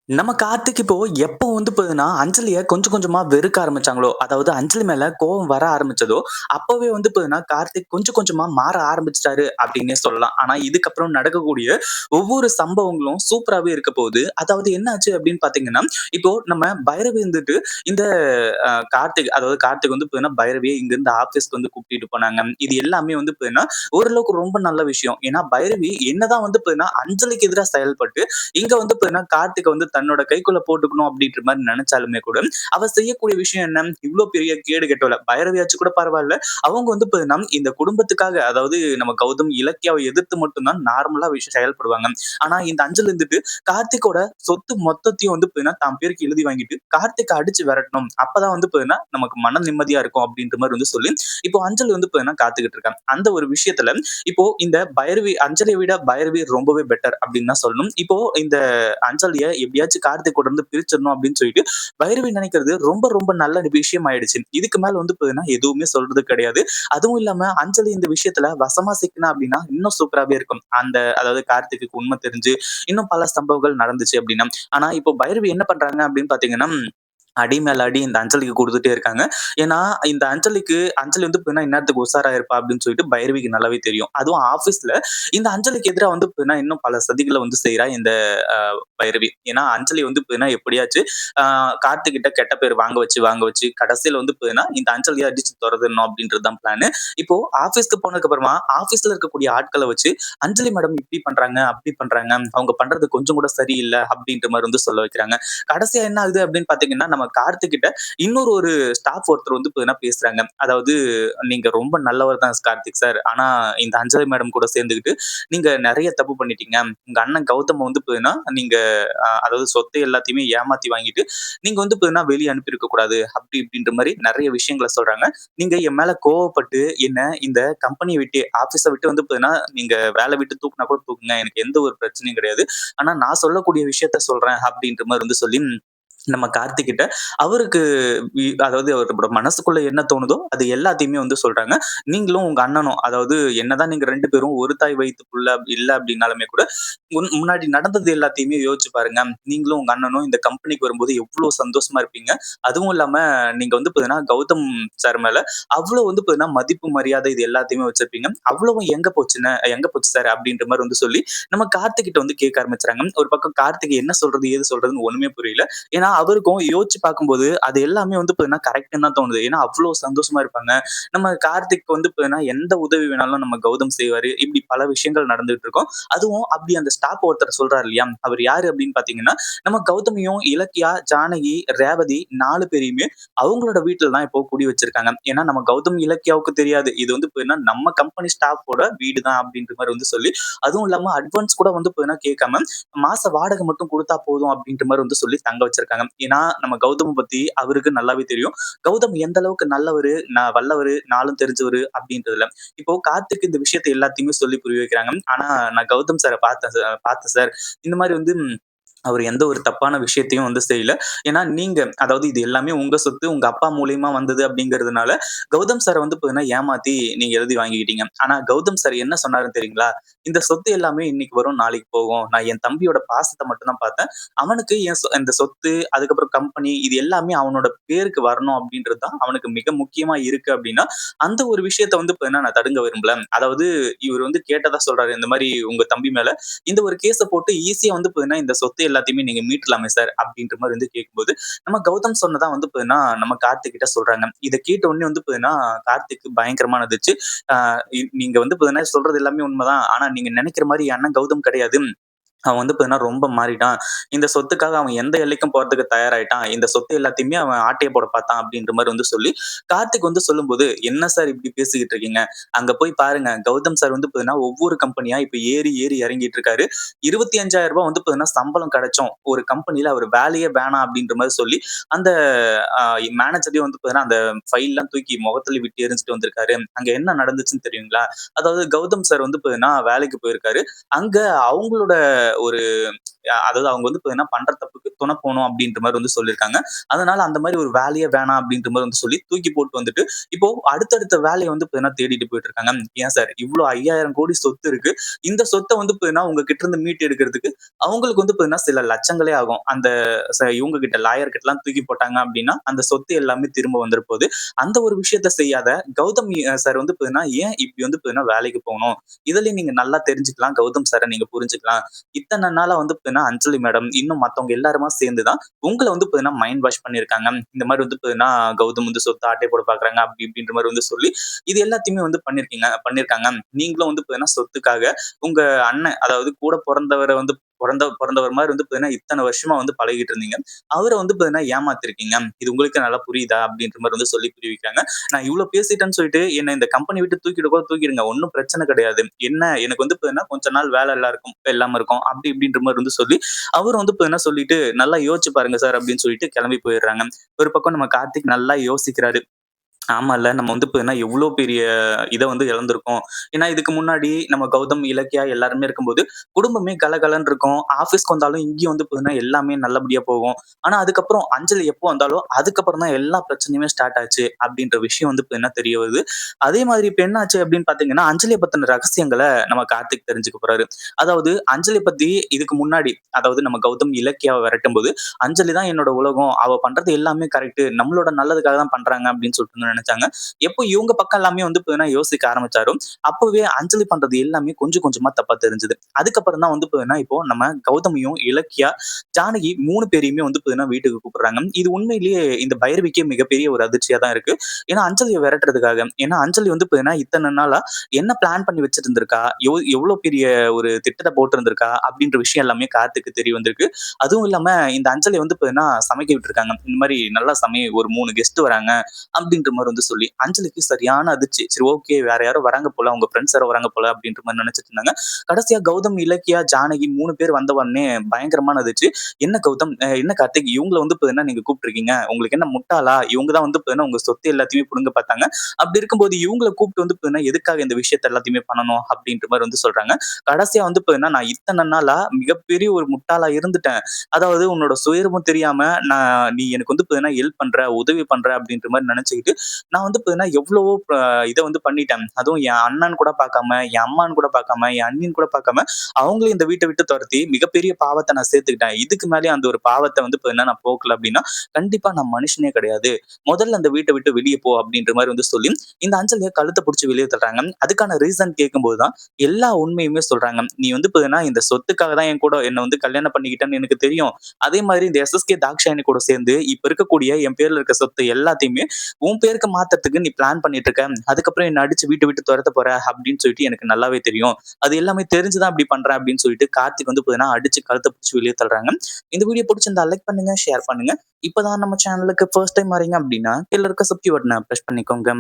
நம்ம கார்த்திக் இப்போ எப்போ பார்த்தீங்கன்னா, அஞ்சலிய கொஞ்சம் கொஞ்சமா வெறுக்க ஆரம்பிச்சாங்களோ, அதாவது அஞ்சலி மேல கோவம் வர ஆரம்பிச்சதோ, அப்பவே பார்த்தீங்கன்னா, கார்த்திக் கொஞ்சம் கொஞ்சமா மாற ஆரம்பிச்சுட்டாரு அப்டின்னே சொல்லலாம். ஆனா இதுக்கப்புறம் நடக்கக்கூடிய ஒவ்வொரு சம்பவங்களும் சூப்பராவே இருக்க போகுது. அதாவது என்ன ஆச்சு அப்டின்னு பார்த்தீங்கன்னா, இப்போ நம்ம பைரவி இந்த கார்த்திக் அதாவது கார்த்திக் பார்த்தீங்கன்னா, பைரவிய இங்கிருந்து ஆஃபீஸ்க்கு கூட்டிட்டு போனாங்க. இது எல்லாமே பார்த்தீங்கன்னா, ஓரளவுக்கு ரொம்ப நல்ல விஷயம். ஏன்னா பைரவி என்னதான் பார்த்தீங்கன்னா, அஞ்சலிக்கு எதிரா செயல்பட்டு, இங்க பார்த்தீங்கன்னா, கார்த்திக்க தன்னோட கைக்குள்ள போட்டுக்கணும் அப்படின்ற மாரி நெனச்சாலுமே கூட, அவ செய்யக்கூடிய விஷயம் என்ன? இவ்ளோ பெரிய கேடு கெட்டவள. பைரவியாச்சும் கூட பரவால்ல. அவங்க பார்த்தீங்கன்னா, இந்த குடும்பத்துக்காக அதாவது நம்ம கௌதம், இலக்கியாவ எதிர்த்து மட்டும் தான் நார்மலா செயல்படுவாங்க. ஆனா இந்த அஞ்சல் கார்த்திக்கோட சொத்து மொத்தத்தையும் பார்த்தீங்கன்னா, தான் பேருக்கு எழுதி வாங்கிட்டு, கார்த்திக்க அடிச்சு விரட்டணும். அப்பதான் பார்த்தீங்கன்னா, நமக்கு மன நிம்மதியா இருக்கும் அப்படின்ற மாரி சொல்லி, இப்போ அஞ்சல் பார்த்தீங்கன்னா காத்துக்கிட்டு இருக்காங்க. அந்த ஒரு விஷயத்துல இப்போ இந்த பைரவி அஞ்சலிய விட பைரவி ரொம்பவே பெட்டர் அப்படின்னு தான் சொல்லணும். இப்போ இந்த அஞ்சலிய எப்படியாச்சும் கார்த்திக் கூட இருந்து பிரிச்சிடணும் அப்படின்னு சொல்லிட்டு பைரவி நினைக்கிறது ரொம்ப ரொம்ப நல்ல விஷயம் ஆயிடுச்சு. இதுக்கு மேல பார்த்தீங்கன்னா எதுவுமே சொல்றது கிடையாது. அதுவும் இல்லாம அஞ்சலி இந்த விஷயத்துல வசமா சிக்கினா அப்படின்னா இன்னும் சூப்பராவே இருக்கும். அதாவது கார்த்திக்கு உண்மை தெரிஞ்சு இன்னும் பல சம்பவங்கள் நடந்துச்சு அப்படின்னா. ஆனா இப்போ பைரவி என்ன பண்றாங்க அப்படின்னு பாத்தீங்கன்னா அடி மேல அடி இந்த அஞ்சலிக்கு குடுத்துட்டே இருக்காங்க. ஏன்னா, இந்த அஞ்சலி பாத்தீங்கன்னா இந்நேரத்துக்கு உஷாரா இருப்பா அப்படின்னு சொல்லிட்டு பைரவிக்கு நல்லாவே தெரியும். அதுவும் ஆபீஸ்ல இந்த அஞ்சலிக்கு எதிரா பாத்தீங்கன்னா இன்னும் பல சதிகள செய்றா இந்த அ பைரவி. ஏன்னா, அஞ்சலி பாத்தீங்கன்னா எப்படியாச்சு அ கார்த்திக் கிட்ட கெட்ட பேர் வாங்க வச்சு கடைசியில பாத்தீங்கன்னா இந்த அஞ்சலிய அடிச்சு தொரத்தணும் அப்படின்றது தான் பிளானு. இப்போ ஆபீஸ்க்கு போனதுக்கு அப்புறமா ஆபீஸ்ல இருக்கக்கூடிய ஆட்கள வச்சு அஞ்சலி மேடம் இப்படி பண்றாங்க, அப்படி பண்றாங்க. அவங்க பண்றது கொஞ்சம் கூட சரியில்ல அப்படின்ற மாரி சொல்ல வைக்கிறாங்க. கடைசியா என்ன ஆகுது அப்படின்னு பாத்தீங்கன்னா, நம்ம கார்த்திக் கிட்ட இன்னொரு ஒரு ஸ்டாஃப் ஒருத்தர் பாத்தீங்கன்னா பேசுறாங்க. அதாவது நீங்க ரொம்ப நல்லவர் தான் கார்த்திக் சார். ஆனா இந்த அஞ்சலி மேடம் கூட சேர்ந்துகிட்டு நீங்க நெறைய தப்பு பண்ணிட்டீங்க. உங்க அண்ணன் கௌதம் பாத்தீங்கன்னா, நீங்க அதாவது சொத்து எல்லாத்தையுமே ஏமாத்தி வாங்கிட்டு, நீங்க பாத்தீங்கன்னா வெளிய அனுப்பியிருக்க கூடாது. அப்படி இப்படின்ற மாரி நெறைய விஷயங்கள சொல்றாங்க. நீங்க என் மேல கோவப்பட்டு என்ன இந்த கம்பெனிய விட்டு ஆபீஸ விட்டு பாத்தீங்கன்னா, நீங்க வேல விட்டு தூக்குனா கூட தூக்குங்க. எனக்கு எந்த ஒரு பிரச்சனையும் கிடையாது. ஆனா நான் சொல்லக்கூடிய விஷயத்த சொல்றேன் அப்படின்ற மாரி சொல்லி நம்ம கார்த்திக் கிட்ட அவருக்கு அதாவது அவரோட மனசுக்குள்ள என்ன தோணுதோ அது எல்லாத்தையுமே சொல்றாங்க. நீங்களும் உங்க அண்ணனும் அதாவது என்னதான் நீங்க 2 பேரும் ஒரு தாய் வயித்து புள்ள இல்ல அப்படின்னாலுமே கூட, முன்னாடி நடந்தது எல்லாத்தையுமே யோசிச்சு பாருங்க. நீங்களும் உங்க அண்ணனும் இந்த கம்பெனிக்கு வரும்போது எவ்ளோ சந்தோஷமா இருப்பீங்க. அதுவும் இல்லாம நீங்க பாத்தீங்கன்னா, கௌதம் சார் மேல அவ்ளோ பாத்தீங்கன்னா மதிப்பு, மரியாதை இது எல்லாத்தையுமே வச்சிருப்பீங்க. அவ்வளவும் எங்க போச்சு சார் அப்படின்ற மாரி சொல்லி நம்ம கார்த்திக் கிட்ட கேட்க ஆரம்பிச்சுறாங்க. ஒரு பக்கம் கார்த்திக் என்ன சொல்றது, ஏது சொல்றதுன்னு ஒண்ணுமே புரியல. ஏன்னா அவருக்கும் யோசிச்சு பார்க்கும்போது அது எல்லாமே பார்த்தீங்கன்னா கரெக்ட்ன்னு தான் தோணுது. ஏன்னா அவ்ளோ சந்தோஷமா இருப்பாங்க. நம்ம கார்த்திக் பார்த்தீங்கன்னா எந்த உதவி வேணாலும் நம்ம கௌதம் செய்வாரு. இப்படி பல விஷயங்கள் நடந்துட்டு இருக்கும். அதுவும் அப்படி அந்த ஸ்டாஃப் ஒருத்தர் சொல்றாரு இல்லையா? அவர் யாரு அப்படின்னு பார்த்தீங்கன்னா, நம்ம கௌதமியும், இலக்கியா, ஜானகி, ரேவதி 4 பேரையுமே அவங்களோட வீட்ல தான் இப்போ குடி வச்சிருக்காங்க. ஏன்னா நம்ம கௌதம், இலக்கியாவுக்கு தெரியாது. இது பார்த்தீங்கன்னா நம்ம கம்பெனி ஸ்டாஃப்போட வீடு தான் அப்படின்ற மாரி சொல்லி, அதுவும் இல்லாம அட்வான்ஸ் கூட பார்த்தீங்கன்னா கேட்காம மாச வாடகை மட்டும் குடுத்தா போதும் அப்படின்ற மாரி சொல்லி தங்க வச்சிருக்காங்க. ஏன்னா, நம்ம கௌதம பத்தி அவருக்கு நல்லாவே தெரியும். கௌதம் எந்த அளவுக்கு நல்லவரு, வல்லவரு, நாளும் தெரிஞ்சவரு அப்படின்றதுல. இப்போ கார்த்திக் இந்த விஷயத்த எல்லாத்தையுமே சொல்லி புரிய வைக்கிறாங்க. ஆனா, நான் கௌதம் சார பார்த்தேன் சார். இந்த மாரி அவரு எந்த ஒரு தப்பான விஷயத்தையும் செய்யல. ஏன்னா நீங்க அதாவது இது எல்லாமே உங்க சொத்து, உங்க அப்பா மூலியமா வந்தது அப்படிங்கிறதுனால, கௌதம் சார பாத்தீங்கன்னா ஏமாத்தி நீங்க எழுதி வாங்கிக்கிட்டீங்க. ஆனா கௌதம் சார் என்ன சொன்னாருன்னு தெரியுங்களா? இந்த சொத்து எல்லாமே இன்னைக்கு வரும், நாளைக்கு போகும். நான் என் தம்பியோட பாசத்த மட்டும் தான் பார்த்தேன். அவனுக்கு இந்த சொத்து, அதுக்கப்புறம் கம்பெனி இது எல்லாமே அவனோட பேருக்கு வரணும் அப்படின்றது தான் அவனுக்கு மிக முக்கியமா இருக்கு அப்படின்னா, அந்த ஒரு விஷயத்த பாத்தீங்கன்னா நான் தடுங்க விரும்பல. அதாவது இவரு கேட்டதா சொல்றாரு. இந்த மாரி உங்க தம்பி மேல இந்த ஒரு கேஸ போட்டு ஈஸியா பாத்தீங்கன்னா, இந்த சொத்து எல்லாத்தையுமே நீங்க மீட்கலாமே சார் அப்படின்ற மாரி கேட்கும்போது, நம்ம கௌதம் சொன்னதா பாத்தீங்கன்னா, நம்ம கார்த்திக் கிட்ட சொல்றாங்க. இத கேட்ட உடனே பாத்தீங்கன்னா, கார்த்திக் பயங்கரமா இருந்துச்சு. ஆ நீங்க பாத்தீங்கன்னா சொல்றது எல்லாமே உண்மதான். ஆனா நீங்க நெனைக்கிற மாரி என் அண்ணன் கௌதம் கிடையாது. அவன் பாத்தீங்கன்னா ரொம்ப மாறிட்டான். இந்த சொத்துக்காக அவன் எந்த எல்லைக்கும் போறதுக்கு தயாராயிட்டான். இந்த சொத்து எல்லாத்தையுமே அவன் ஆட்டைய போட பார்த்தான் அப்படின்ற மாரி சொல்லி, கார்த்திக் சொல்லும்போது, "என்ன சார் இப்படி பேசிக்கிட்டு இருக்கீங்க? அங்க போய் பாருங்க. கௌதம் சார் பாத்தீங்கன்னா ஒவ்வொரு கம்பெனியா இப்ப ஏறி ஏறி இறங்கிட்டு இருக்காரு. ரூ. 25,000 பாத்தீங்கன்னா சம்பளம் கிடைச்சும், ஒரு கம்பெனில அவர் வேலையே வேணாம் அப்படின்ற மாரி சொல்லி, அந்த அ மேனேஜரையும் பாத்தீங்கன்னா அந்த ஃபைல்லாம் தூக்கி முகத்துல விட்டு எறிஞ்சுட்டு வந்திருக்காரு. அங்க என்ன நடந்துச்சுன்னு தெரியுங்களா? அதாவது கௌதம் சார் பாத்தீங்கன்னா வேலைக்கு போயிருக்காரு. அங்க அவங்களோட ஒரு அதாவது அவங்க வந்து பாத்தீங்கன்னா பண்ற தப்புக்கு துணை போணும் அப்படின்ற மாரி வந்து சொல்லியிருக்காங்க. அதனால அந்த மாரி ஒரு வேலையே வேணாம் அப்படின்ற மாரி வந்து சொல்லி தூக்கி போட்டு வந்துட்டு, இப்போ அடுத்தடுத்த வேலைய வந்து பாத்தீங்கன்னா தேடிட்டு போயிட்டு இருக்காங்க. ஏன் சார் இவ்ளோ 5000 கோடி சொத்து இருக்கு. இந்த சொத்த வந்து பாத்தீங்கன்னா உங்க கிட்ட இருந்து மீட்டு எடுக்கிறதுக்கு அவங்களுக்கு வந்து பாத்தீங்கன்னா சில லட்சங்களே ஆகும். அந்த இவங்க கிட்ட லாயர் கிட்டலாம் தூக்கி போட்டாங்க அப்படின்னா, அந்த சொத்து எல்லாமே திரும்ப வந்துற போது. அந்த ஒரு விஷயத்த செய்யாத கௌதம் சார் வந்து பாத்தீங்கன்னா, ஏன் இப்படி வந்து பாத்தீங்கன்னா வேலைக்கு போணும்? இதுலயும் நீங்க நல்லா தெரிஞ்சுக்கலாம். கௌதம் சார நீங்க புரிஞ்சுக்கலாம். இத்தன நாளா வந்து பாத்தீங்கன்னா, அஞ்சலி மேடம் இன்னும் மத்தவங்க எல்லாருமா சேர்ந்து தான் உங்கள வந்து பாத்தீங்கன்னா மைண்ட் வாஷ் பண்ணியிருக்காங்க. இந்த மாரி வந்து பாத்தீங்கன்னா, கௌதம் வந்து சொத்த ஆட்டை போட பார்க்குறாங்க. அப்படி இப்படின்ற மாரி வந்து சொல்லி, இது எல்லாத்தையுமே வந்து பண்ணியிருக்காங்க. நீங்களும் வந்து பாத்தீங்கன்னா சொத்துக்காக உங்க அண்ணன் அதாவது கூட பொறந்தவர வந்து பொறந்தவர் மாரி வந்து பாத்தீங்கன்னா, இத்தன வருஷமா வந்து பழகிட்டு இருந்தீங்க. அவர வந்து பாத்தீங்கன்னா ஏமாத்திருக்கீங்க. இது உங்களுக்கு நல்லா புரியுதா? அப்படின்ற மாரி வந்து சொல்லி புரிய வைக்கிறாங்க. நான் இவ்ளோ பேசிட்டேன்னு சொல்லிட்டு என்ன இந்த கம்பெனி விட்டு தூக்கிட கூட தூக்கிடுங்க. ஒண்ணும் பிரச்சனை கிடையாது. என்ன எனக்கு வந்து பாத்தீங்கன்னா, கொஞ்ச நாள் வேலை இல்லாம இருக்கும். அப்படி இப்படின்ற மாரி வந்து சொல்லி, அவரும் வந்து பாத்தீங்கன்னா சொல்லிட்டு, "நல்லா யோசிச்சு பாருங்க சார்" அப்படின்னு சொல்லிட்டு கிளம்பி போயிடுறாங்க. ஒரு பக்கம் நம்ம கார்த்திக் நல்லா யோசிக்கிறாரு. ஆமால்ல. நம்ம வந்து பார்த்தீங்கன்னா, எவ்ளோ பெரிய இத வந்து இழந்திருக்கோம். ஏன்னா, இதுக்கு முன்னாடி நம்ம கௌதம், இலக்கியா எல்லாருமே இருக்கும்போது, குடும்பமே கலகலன்னு இருக்கும். ஆஃபீஸ்க்கு வந்தாலும் இங்கேயும் வந்து பார்த்தீங்கன்னா, எல்லாமே நல்லபடியா போகும். ஆனா, அதுக்கப்புறம் அஞ்சலி எப்போ வந்தாலோ, அதுக்கப்புறம் தான் எல்லா பிரச்சனையுமே ஸ்டார்ட் ஆச்சு. அப்படின்ற விஷயம் வந்து பார்த்தீங்கன்னா தெரிய வருது. அதே மாதிரி இப்ப என்ன ஆச்சு அப்படின்னு பார்த்தீங்கன்னா, அஞ்சலிய பத்தின ரகசியங்கள நம்ம கார்த்திக் தெரிஞ்சுக்க போறாரு. அதாவது அஞ்சலி பத்தி இதுக்கு முன்னாடி, அதாவது நம்ம கௌதம் இலக்கியாவ விரட்டும்போது, "அஞ்சலி தான் என்னோட உலகம். அவ பண்றது எல்லாமே கரெக்ட்டு. நம்மளோட நல்லதுக்காக தான் பண்றாங்க" அப்படின்னு சொல்லிட்டு நெனச்சாங்க. எப்போ இவங்க பக்கம் எல்லாமே வந்து பார்த்தீங்கன்னா யோசிக்க ஆரம்பிச்சாரோ, அப்பவே அஞ்சலி பண்றது எல்லாமே கொஞ்சம் கொஞ்சமா தப்பா தெரிஞ்சது. அதுக்கப்புறம் தான் வந்து பார்த்தீங்கன்னா, இப்போ நம்ம கௌதமியும், இலக்கியா, ஜானகி 3 பேரையுமே வந்து பார்த்தீங்கன்னா வீட்டுக்கு கூப்பிடுறாங்க. இது உண்மையிலேயே இந்த பைரவிக்கே மிகப்பெரிய ஒரு அதிர்ச்சியா தான் இருக்கு. ஏன்னா அஞ்சலிய விரட்டுறதுக்காக. ஏன்னா அஞ்சலி வந்து பார்த்தீங்கன்னா, இத்தன நாளா என்ன பிளான் பண்ணி வச்சிருந்திருக்கா? எவ்ளோ பெரிய ஒரு திட்டத்த போட்டிருந்திருக்கா? அப்படின்ற விஷயம் எல்லாமே கார்த்திக்கு தெரிய வந்திருக்கு. அதுவும் இல்லாம இந்த அஞ்சலிய வந்து பார்த்தீங்கன்னா சமைக்க விட்டுருக்காங்க. இந்த மாரி நல்லா ஒரு 3 கெஸ்ட் வராங்க. அப்படின்ற மாரி வந்து சொல்லி, அஞ்சலிக்கு சரியான அதிர்ச்சி. சரி ஓகே வேற யாரோ வராங்க போல, அவங்க ஃபிரெண்ட்ஸ் யாரோ வராங்க போல அப்படின்ற மாரி நெனச்சுட்டு இருந்தாங்க. கடைசியா கௌதம், இலக்கியா, ஜானகி 3 பேர் வந்த உடனே பயங்கரமான அதிர்ச்சி. என்ன கௌதம், என்ன கார்த்திக் இவங்கள வந்து பாத்தீங்கன்னா நீங்க கூப்பிட்டுருக்கீங்க. உங்களுக்கு என்ன முட்டாளா? இவங்க தான் வந்து பாத்தீங்கன்னா உங்க சொத்து எல்லாத்தையுமே புடுங்க பாத்தாங்க. அப்படி இருக்கும்போது இவங்கள கூப்பிட்டு வந்து பாத்தீங்கன்னா எதுக்காக இந்த விஷயத்த எல்லாத்தையுமே பண்ணணும்? அப்படின்ற மாரி வந்து சொல்றாங்க. கடைசியா வந்து பாத்தீங்கன்னா நான் இத்தன நாளா மிகப்பெரிய ஒரு முட்டாளா இருந்துட்டேன். அதாவது உன்னோட சுயரூபம் தெரியாம நீ எனக்கு வந்து பாத்தீங்கன்னா ஹெல்ப் பண்ற, உதவி பண்ற அப்படின்ற மாரி நெனச்சுக்கிட்டு, நான் வந்து பாத்தீங்கன்னா எவ்வளவோ இத வந்து பண்ணிட்டேன். அதுவும் என் அண்ணன்னு கூட பாக்காம, என் அம்மான்னு கூட பாக்காம, என் அண்ணின்னு கூட பாக்காம, அவங்களையும் இந்த வீட்ட விட்டு தொரத்தி மிகப்பெரிய பாவத்த நான் சேர்த்துக்கிட்டேன். இதுக்கு மேலயும் அந்த ஒரு பாவத்த வந்து பாத்தீங்கன்னா நான் போக்கல அப்படின்னா, கண்டிப்பா நான் மனுஷனே கிடையாது. முதல்ல அந்த வீட்ட விட்டு வெளிய போ அப்படின்ற மாரி வந்து சொல்லி, இந்த அஞ்சலிய கழுத்த புடிச்சு வெளிய தள்ளுறாங்க. அதுக்கான ரீசன் கேட்கும்போது தான் எல்லா உண்மையுமே சொல்றாங்க. நீ வந்து பாத்தீங்கன்னா இந்த சொத்துக்காக தான் என் கூட என்ன வந்து கல்யாணம் பண்ணிக்கிட்டன்னு எனக்கு தெரியும். அதே மாதிரி இந்த எஸ்எஸ்கே தாக்ஷாயணி கூட சேர்ந்து இப்ப இருக்கக்கூடிய என் பேர்ல இருக்க சொத்து எல்லாத்தையுமே உன் பேருக்கு மாத்துறதுக்கு நீ பிளான் பண்ணிட்டு இருக்க. அதுக்கப்புறம் என்ன அடிச்சு வீட்ட விட்டு துரத்த போற அப்படின்னு சொல்லிட்டு எனக்கு நல்லாவே தெரியும். அது எல்லாமே தெரிஞ்சு தான் அப்படி பண்றேன் அப்படின்னு சொல்லிட்டு கார்த்திக் வந்து பாத்தீங்கன்னா அடிச்சு கழுத்த பிடிச்சு வெளிய தள்ளுறாங்க. இந்த வீடியோ பிடிச்சிருந்தா லைக் பண்ணுங்க, ஷேர் பண்ணுங்க. இப்பதான் நம்ம சேனலுக்கு ஃபர்ஸ்ட் டைம் வரீங்க அப்படின்னா கீழ இருக்க சப்ஸ்கிரைப் பட்டன பிரஸ் பண்ணிக்கோங்க.